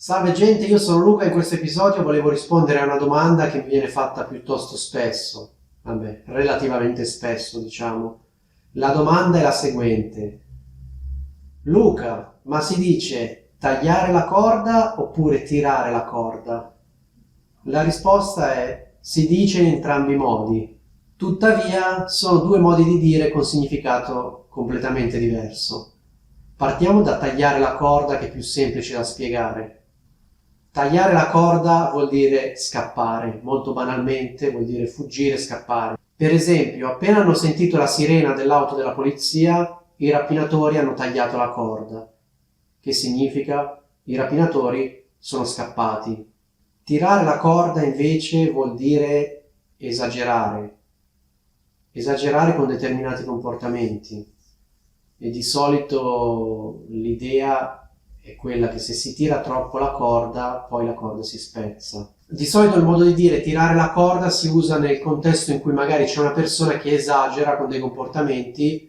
Salve gente, io sono Luca e in questo episodio volevo rispondere a una domanda che mi viene fatta piuttosto spesso, vabbè, relativamente spesso diciamo. La domanda è la seguente: Luca, ma si dice tagliare la corda oppure tirare la corda? La risposta è si dice in entrambi i modi, tuttavia sono due modi di dire con significato completamente diverso. Partiamo da tagliare la corda, che è più semplice da spiegare. Tagliare la corda vuol dire scappare, molto banalmente vuol dire fuggire, scappare. Per esempio, appena hanno sentito la sirena dell'auto della polizia, i rapinatori hanno tagliato la corda. Che significa? I rapinatori sono scappati. Tirare la corda invece vuol dire esagerare, esagerare con determinati comportamenti. E di solito l'idea è quella che se si tira troppo la corda, poi la corda si spezza. Di solito il modo di dire tirare la corda si usa nel contesto in cui magari c'è una persona che esagera con dei comportamenti,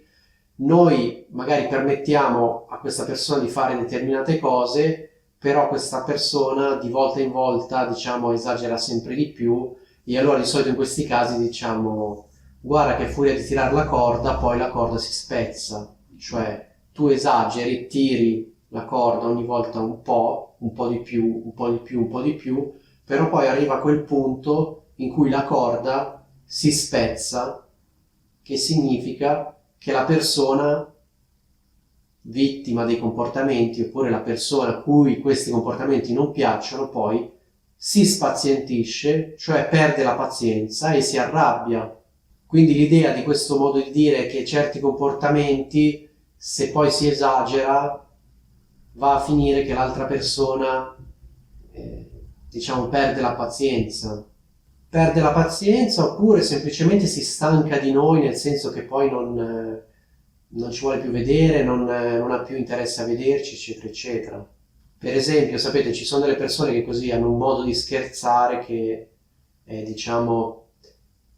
noi magari permettiamo a questa persona di fare determinate cose, però questa persona di volta in volta, diciamo, esagera sempre di più, e allora di solito in questi casi diciamo guarda che a furia di tirare la corda, poi la corda si spezza, cioè tu esageri, tiri la corda ogni volta un po' di più, un po' di più, un po' di più, però poi arriva quel punto in cui la corda si spezza, che significa che la persona vittima dei comportamenti, oppure la persona a cui questi comportamenti non piacciono, poi si spazientisce, cioè perde la pazienza e si arrabbia. Quindi l'idea di questo modo di dire è che certi comportamenti, se poi si esagera, va a finire che l'altra persona, diciamo, perde la pazienza. Perde la pazienza oppure semplicemente si stanca di noi, nel senso che poi non ci vuole più vedere, non ha più interesse a vederci, eccetera, eccetera. Per esempio, sapete, ci sono delle persone che così hanno un modo di scherzare che, diciamo,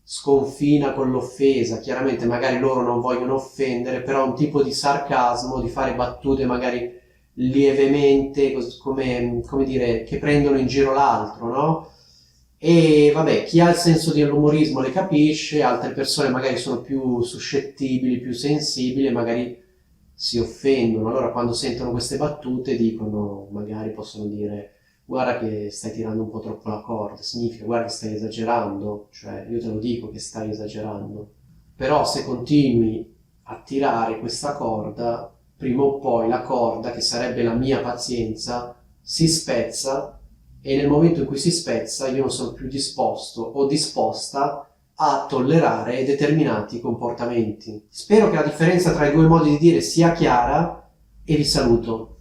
sconfina con l'offesa. Chiaramente magari loro non vogliono offendere, però un tipo di sarcasmo, di fare battute magari lievemente, come dire, che prendono in giro l'altro, no? E vabbè, chi ha il senso dell'umorismo le capisce, altre persone magari sono più suscettibili, più sensibili e magari si offendono. Allora quando sentono queste battute dicono, magari possono dire guarda che stai tirando un po' troppo la corda, significa guarda che stai esagerando, cioè io te lo dico che stai esagerando. Però se continui a tirare questa corda, prima o poi la corda, che sarebbe la mia pazienza, si spezza e nel momento in cui si spezza io non sono più disposto o disposta a tollerare determinati comportamenti. Spero che la differenza tra i due modi di dire sia chiara e vi saluto.